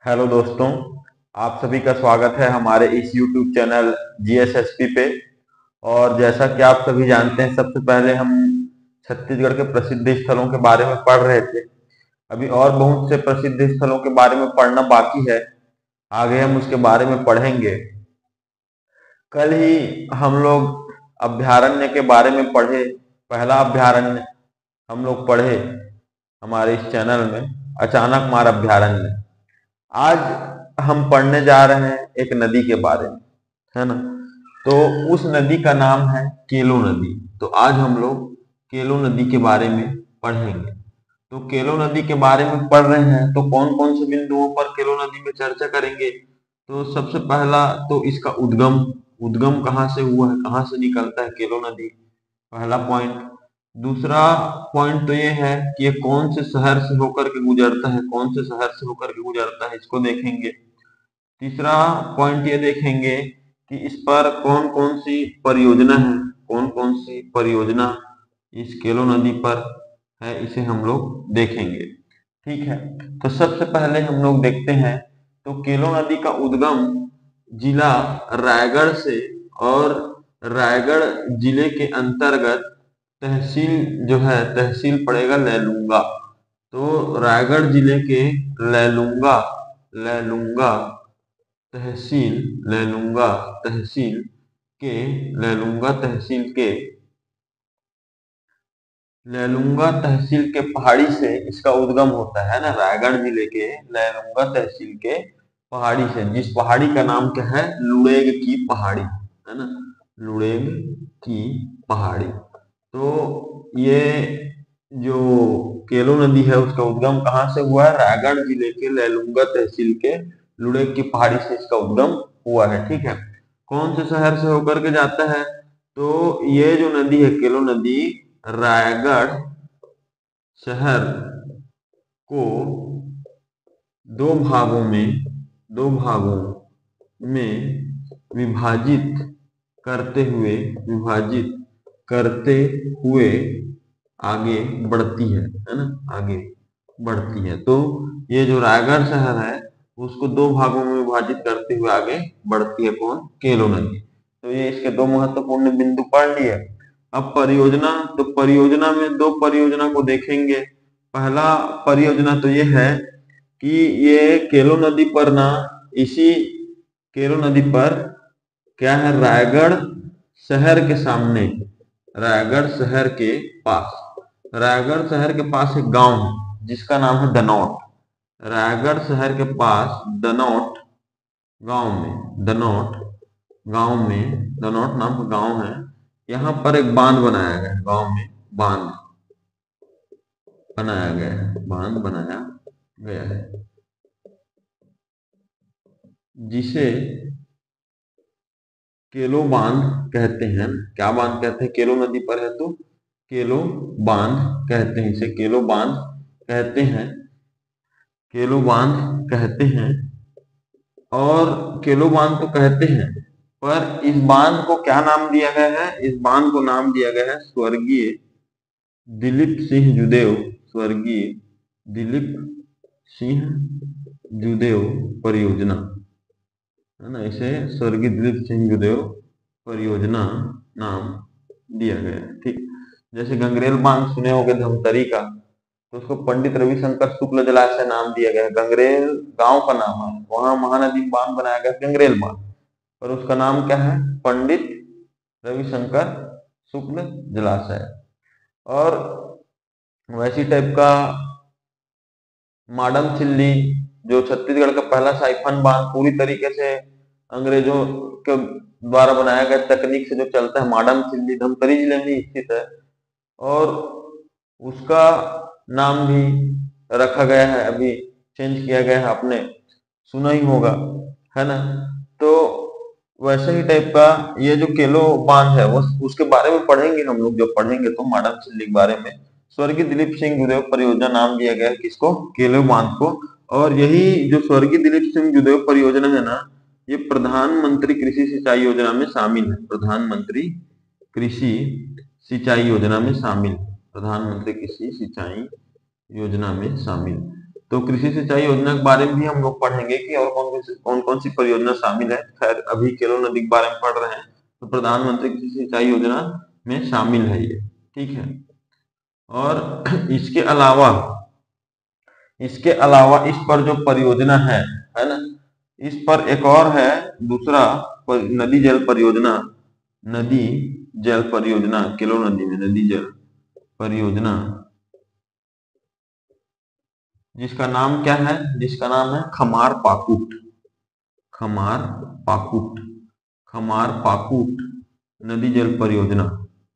Hello दोस्तों, आप सभी का स्वागत है हमारे इस YouTube चैनल जीएसएसपी पे। और जैसा कि आप सभी जानते हैं, सबसे पहले हम छत्तीसगढ़ के प्रसिद्ध स्थलों के बारे में पढ़ रहे थे। अभी और बहुत से प्रसिद्ध स्थलों के बारे में पढ़ना बाकी है। आगे हम उसके बारे में पढ़ेंगे। कल ही हम लोग अभ्यारण्य के बारे में पढ़े। पहला अभ्यारण्य हम लोग पढ़े हमारे इस चैनल में, अचानक मार अभ्यारण्य। आज हम पढ़ने जा रहे हैं एक नदी के बारे में, है ना। तो उस नदी का नाम है केलो नदी। तो आज हम लोग केलो नदी के बारे में पढ़ेंगे। तो केलो नदी के बारे में पढ़ रहे हैं तो कौन कौन से बिंदुओं पर केलो नदी में चर्चा करेंगे। तो सबसे पहला तो इसका उद्गम। उद्गम कहाँ से हुआ है, कहाँ से निकलता है केलो नदी, पहला पॉइंट। दूसरा पॉइंट तो ये है कि ये कौन से शहर से होकर के गुजरता है, कौन से शहर से होकर के गुजरता है, इसको देखेंगे। तीसरा पॉइंट ये देखेंगे कि इस पर कौन कौन सी परियोजना है, कौन कौन सी परियोजना इस केलो नदी पर है, इसे हम लोग देखेंगे। ठीक है, तो सबसे पहले हम लोग देखते हैं तो केलो नदी का उद्गम जिला रायगढ़ से, और रायगढ़ जिले के अंतर्गत तहसील जो है, तहसील पड़ेगा लैलूंगा। तो रायगढ़ जिले के लैलूंगा लैलूंगा तहसील लैलूंगा तहसील के लैलूंगा तहसील के लैलूंगा तहसील के पहाड़ी से इसका उद्गम होता है ना। रायगढ़ जिले के लैलूंगा तहसील के पहाड़ी से, जिस पहाड़ी का नाम क्या है, लुड़ेग की पहाड़ी, है ना, लुड़ेग की पहाड़ी। तो ये जो केलो नदी है उसका उद्गम कहाँ से हुआ है, रायगढ़ जिले के लैलूंगा तहसील के लुड़ेग की पहाड़ी से इसका उद्गम हुआ है। ठीक है, कौन से शहर से होकर के जाता है, तो ये जो नदी है केलो नदी, रायगढ़ शहर को दो भागों में दो भागों में विभाजित विभाजित करते हुए आगे बढ़ती है ना, आगे बढ़ती है। तो ये जो रायगढ़ शहर है उसको दो भागों में विभाजित करते हुए आगे बढ़ती है, कौन, केलो नदी। तो ये इसके दो महत्वपूर्ण बिंदु पढ़ लिए। अब परियोजना, तो परियोजना में दो परियोजना को देखेंगे। पहला परियोजना तो ये है कि ये केलो नदी पर ना, इसी केलो नदी पर क्या है, रायगढ़ शहर के सामने, रायगढ़ शहर के पास, रायगढ़ शहर के पास एक गांव है जिसका नाम है दनौट। रायगढ़ शहर के पास दनौट गांव में, दनौट नाम का गांव है। यहाँ पर एक बांध बनाया गया है, गांव में बांध बनाया गया है, बांध बनाया गया है, जिसे केलो बांध कहते हैं। क्या बांध कहते हैं, केलो नदी पर है तो केलो बांध कहते हैं, इसे केलो बांध कहते हैं, केलो बांध कहते हैं। और केलो बांध तो कहते हैं, पर इस बांध को क्या नाम दिया गया है, इस बांध को नाम दिया गया है स्वर्गीय दिलीप सिंह जुदेव, स्वर्गीय दिलीप सिंह जुदेव परियोजना, है ना। इसे स्वर्गीय दिलीप सिंह जुदेव परियोजना नाम दिया गया है। ठीक, जैसे गंगरेल बांध सुने होंगे धमतरी का, तो उसको पंडित रविशंकर शुक्ल जलाशय नाम दिया गया है। गंगरेल गांव का नाम है, वहां महानदी में बांध बनाया गया गंगरेल बांध, पर उसका नाम क्या है, पंडित रविशंकर शुक्ल जलाशय। और वैसी टाइप का माडम चिल्ली, जो छत्तीसगढ़ का पहला साइफन बांध, पूरी तरीके से अंग्रेजों के द्वारा बनाया गया तकनीक से जो चलता है, माडम चिल्ली धमतरी जिले में ही स्थित है। और उसका नाम भी रखा गया है, अभी चेंज किया गया है, आपने सुना ही होगा, है ना। तो वैसे ही टाइप का ये जो केलो बांध है वो, उसके बारे में पढ़ेंगे हम लोग, जब पढ़ेंगे तो मॉडर्न चिल्ली के बारे में। स्वर्गीय दिलीप सिंह जुदेव परियोजना नाम दिया गया है किसको, केलो बांध को। और यही जो स्वर्गीय दिलीप सिंह जुदेव परियोजना है ना, ये प्रधानमंत्री कृषि सिंचाई योजना में शामिल है, प्रधानमंत्री कृषि सिंचाई योजना में शामिल, प्रधानमंत्री कृषि सिंचाई योजना में शामिल। तो कृषि सिंचाई योजना के बारे में भी हम लोग पढ़ेंगे कि और कौन कौन सी परियोजना शामिल है। खैर अभी केलो नदी के बारे में पढ़ रहे हैं, तो प्रधानमंत्री कृषि सिंचाई योजना में शामिल है ये, ठीक है। और इसके अलावा इस पर जो परियोजना है ना, इस पर एक और है दूसरा नदी जल परियोजना, केलो नदी में नदी जल परियोजना, जिसका नाम क्या है, जिसका नाम है खमार पाकुट नदी जल परियोजना।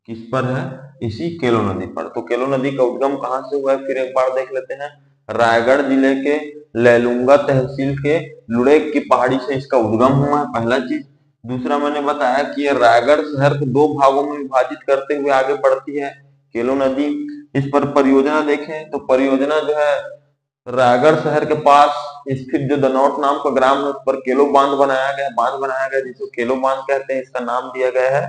किस पर है, इसी केलो नदी पर। तो केलो नदी का उद्गम कहाँ से हुआ है, फिर एक बार देख लेते हैं। रायगढ़ जिले के लैलूंगा तहसील के लुड़ेक की पहाड़ी से इसका उद्गम हुआ है, पहला चीज। दूसरा मैंने बताया कि ये रायगढ़ शहर को दो भागों में विभाजित करते हुए आगे बढ़ती है केलो नदी। इस पर परियोजना देखें तो परियोजना जो है रायगढ़ शहर के पास स्थित जो दनौट नाम का ग्राम है, उस पर केलो बांध बनाया गया जिसको केलो बांध कहते हैं। इसका नाम दिया गया है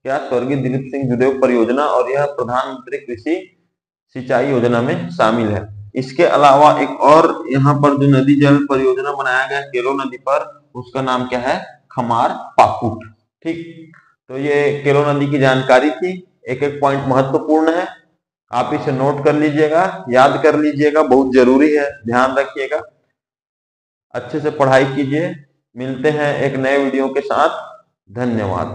क्या, स्वर्गीय दिलीप सिंह जूदेव परियोजना, और यह प्रधानमंत्री कृषि सिंचाई योजना में शामिल है। इसके अलावा एक और यहाँ पर जो नदी जल परियोजना बनाया गया केलो नदी पर, उसका नाम क्या है, खमार पाकुट, ठीक। तो ये केलो नदी की जानकारी थी, एक एक पॉइंट महत्वपूर्ण है, आप इसे नोट कर लीजिएगा, याद कर लीजिएगा, बहुत जरूरी है, ध्यान रखिएगा, अच्छे से पढ़ाई कीजिए। मिलते हैं एक नए वीडियो के साथ, धन्यवाद।